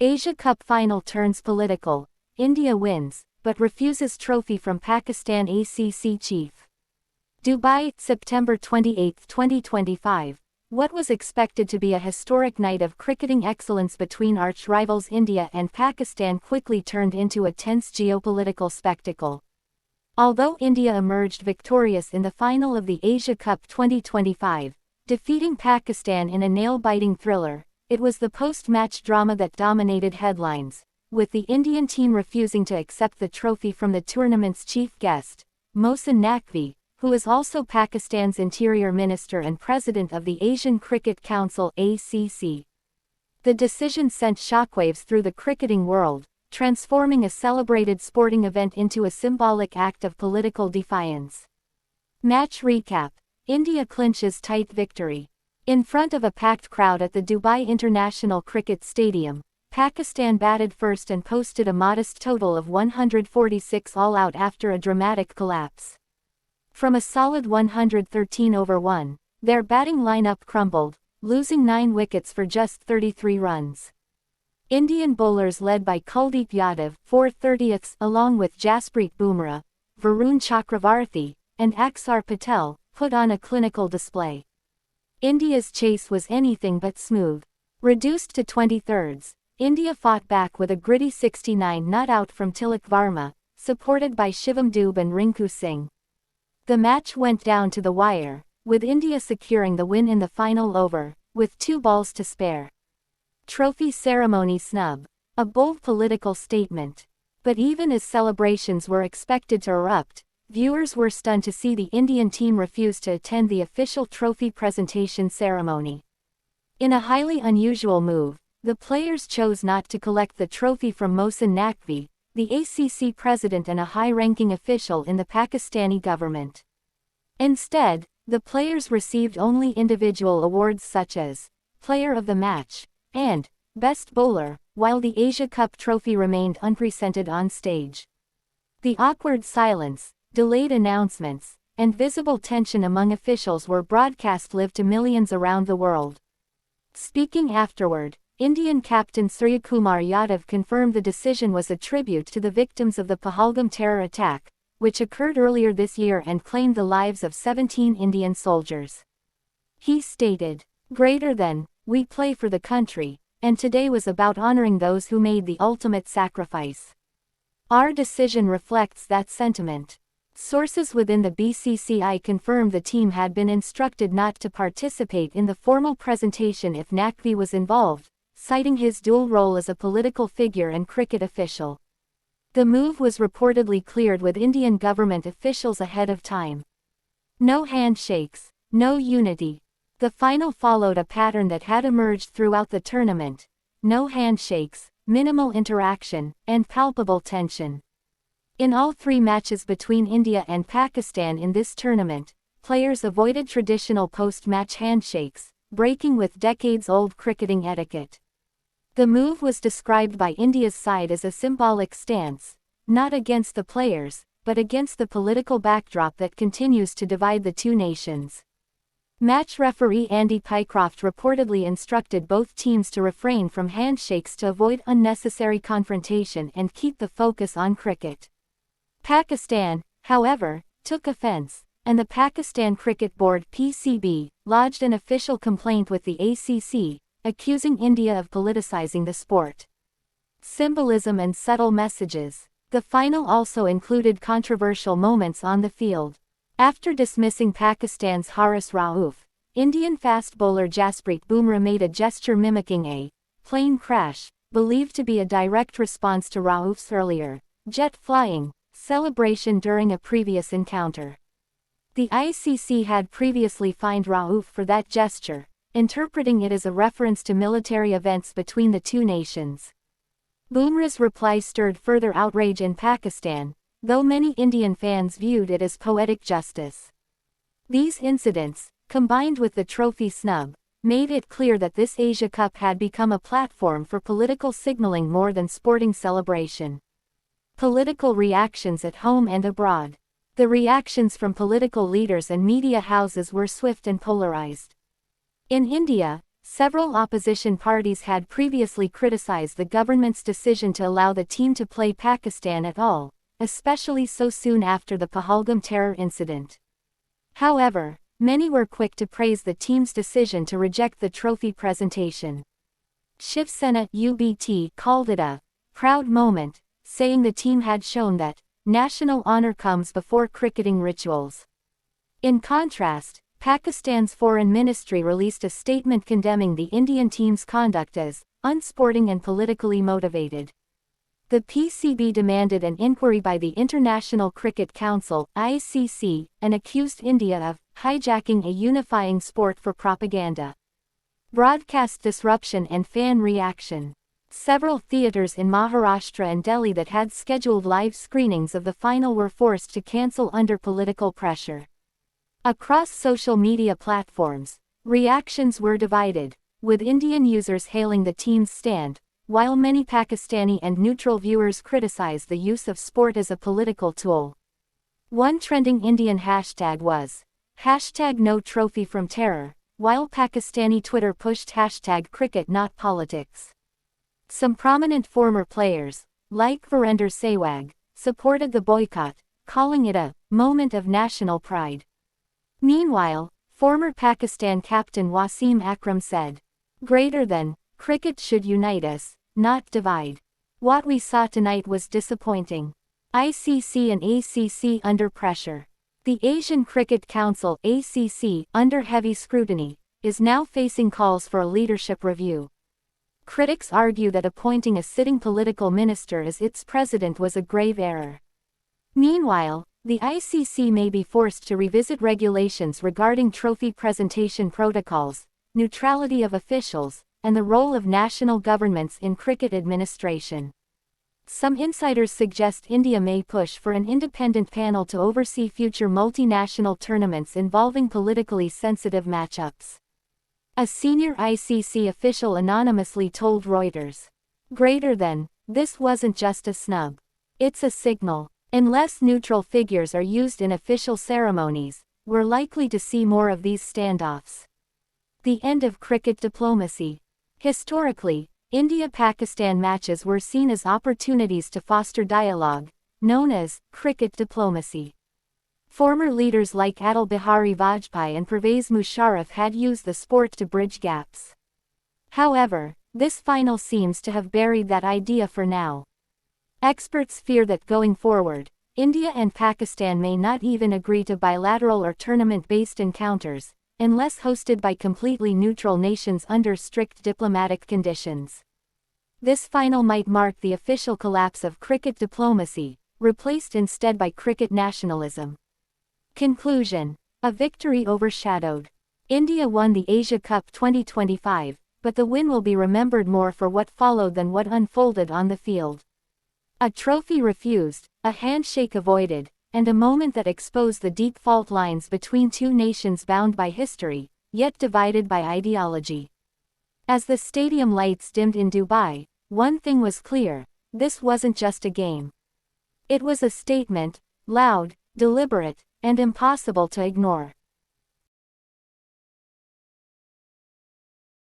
Asia Cup final turns political. India wins, but refuses trophy from Pakistan ACC chief. Dubai, September 28, 2025. What was expected to be a historic night of cricketing excellence between arch-rivals India and Pakistan quickly turned into a tense geopolitical spectacle. Although India emerged victorious in the final of the Asia Cup 2025, defeating Pakistan in a nail-biting thriller, it was the post-match drama that dominated headlines, with the Indian team refusing to accept the trophy from the tournament's chief guest, Mohsin Naqvi, who is also Pakistan's Interior Minister and President of the Asian Cricket Council (ACC). The decision sent shockwaves through the cricketing world, transforming a celebrated sporting event into a symbolic act of political defiance. Match recap: India clinches tight victory. In front of a packed crowd at the Dubai International Cricket Stadium, Pakistan batted first and posted a modest total of 146 all out after a dramatic collapse. From a solid 113 over 1, their batting lineup crumbled, losing 9 wickets for just 33 runs. Indian bowlers led by Kuldeep Yadav, 4/30ths, along with Jasprit Bumrah, Varun Chakravarthi, and Axar Patel, put on a clinical display. India's chase was anything but smooth. Reduced to 23rds, India fought back with a gritty 69 not out from Tilak Varma, supported by Shivam Dube and Rinku Singh. The match went down to the wire, with India securing the win in the final over, with 2 balls to spare. Trophy ceremony snub. A bold political statement. But even as celebrations were expected to erupt, viewers were stunned to see the Indian team refuse to attend the official trophy presentation ceremony. In a highly unusual move, the players chose not to collect the trophy from Mohsin Naqvi, the ACC president and a high-ranking official in the Pakistani government. Instead, the players received only individual awards such as Player of the Match and Best Bowler, while the Asia Cup trophy remained unpresented on stage. The awkward silence, delayed announcements, and visible tension among officials were broadcast live to millions around the world. Speaking afterward, Indian captain Suryakumar Yadav confirmed the decision was a tribute to the victims of the Pahalgam terror attack, which occurred earlier this year and claimed the lives of 17 Indian soldiers. He stated, "Greater than, we play for the country, and today was about honoring those who made the ultimate sacrifice. Our decision reflects that sentiment." Sources within the BCCI confirmed the team had been instructed not to participate in the formal presentation if Naqvi was involved, citing his dual role as a political figure and cricket official. The move was reportedly cleared with Indian government officials ahead of time. No handshakes, no unity. The final followed a pattern that had emerged throughout the tournament: no handshakes, minimal interaction, and palpable tension. In all 3 matches between India and Pakistan in this tournament, players avoided traditional post-match handshakes, breaking with decades-old cricketing etiquette. The move was described by India's side as a symbolic stance, not against the players, but against the political backdrop that continues to divide the 2 nations. Match referee Andy Pycroft reportedly instructed both teams to refrain from handshakes to avoid unnecessary confrontation and keep the focus on cricket. Pakistan, however, took offense, and the Pakistan Cricket Board (PCB) lodged an official complaint with the ACC, accusing India of politicizing the sport. Symbolism and subtle messages. The final also included controversial moments on the field. After dismissing Pakistan's Haris Rauf, Indian fast bowler Jasprit Bumrah made a gesture mimicking a plane crash, believed to be a direct response to Rauf's earlier jet flying celebration during a previous encounter. The ICC had previously fined Rauf for that gesture, interpreting it as a reference to military events between the 2 nations. Bumrah's reply stirred further outrage in Pakistan, though many Indian fans viewed it as poetic justice. These incidents, combined with the trophy snub, made it clear that this Asia Cup had become a platform for political signaling more than sporting celebration. Political reactions at home and abroad. The reactions from political leaders and media houses were swift and polarized. In India, Several opposition parties had previously criticized the government's decision to allow the team to play Pakistan at all, especially so soon after the Pahalgam terror incident. However, many were quick to praise the team's decision to reject the trophy presentation. Shiv Sena UBT called it a proud moment, saying the team had shown that national honor comes before cricketing rituals. In contrast, Pakistan's foreign ministry released a statement condemning the Indian team's conduct as unsporting and politically motivated. The PCB demanded an inquiry by the International Cricket Council (ICC) and accused India of hijacking a unifying sport for propaganda. Broadcast disruption and fan reaction. Several theaters in Maharashtra and Delhi that had scheduled live screenings of the final were forced to cancel under political pressure. Across social media platforms, reactions were divided, with Indian users hailing the team's stand, while many Pakistani and neutral viewers criticized the use of sport as a political tool. One trending Indian hashtag was #NoTrophyFromTerror, while Pakistani Twitter pushed #CricketNotPolitics. Some prominent former players, like Virender Sehwag, supported the boycott, calling it a moment of national pride. Meanwhile, former Pakistan captain Wasim Akram said, "Greater than, cricket should unite us, not divide. What we saw tonight was disappointing." ICC and ACC under pressure. The Asian Cricket Council (ACC), under heavy scrutiny, is now facing calls for a leadership review. Critics argue that appointing a sitting political minister as its president was a grave error. Meanwhile, the ICC may be forced to revisit regulations regarding trophy presentation protocols, neutrality of officials, and the role of national governments in cricket administration. Some insiders suggest India may push for an independent panel to oversee future multinational tournaments involving politically sensitive matchups. A senior ICC official anonymously told Reuters, "Greater than, this wasn't just a snub. It's a signal. Unless neutral figures are used in official ceremonies, we're likely to see more of these standoffs." The end of cricket diplomacy. Historically, India-Pakistan matches were seen as opportunities to foster dialogue, known as cricket diplomacy. Former leaders like Atal Bihari Vajpayee and Pervez Musharraf had used the sport to bridge gaps. However, this final seems to have buried that idea for now. Experts fear that going forward, India and Pakistan may not even agree to bilateral or tournament-based encounters, unless hosted by completely neutral nations under strict diplomatic conditions. This final might mark the official collapse of cricket diplomacy, replaced instead by cricket nationalism. Conclusion. A victory overshadowed. India won the Asia Cup 2025, but the win will be remembered more for what followed than what unfolded on the field. A trophy refused, a handshake avoided, and a moment that exposed the deep fault lines between two nations bound by history, yet divided by ideology. As the stadium lights dimmed in Dubai, one thing was clear: this wasn't just a game. It was a statement, loud, deliberate, and impossible to ignore.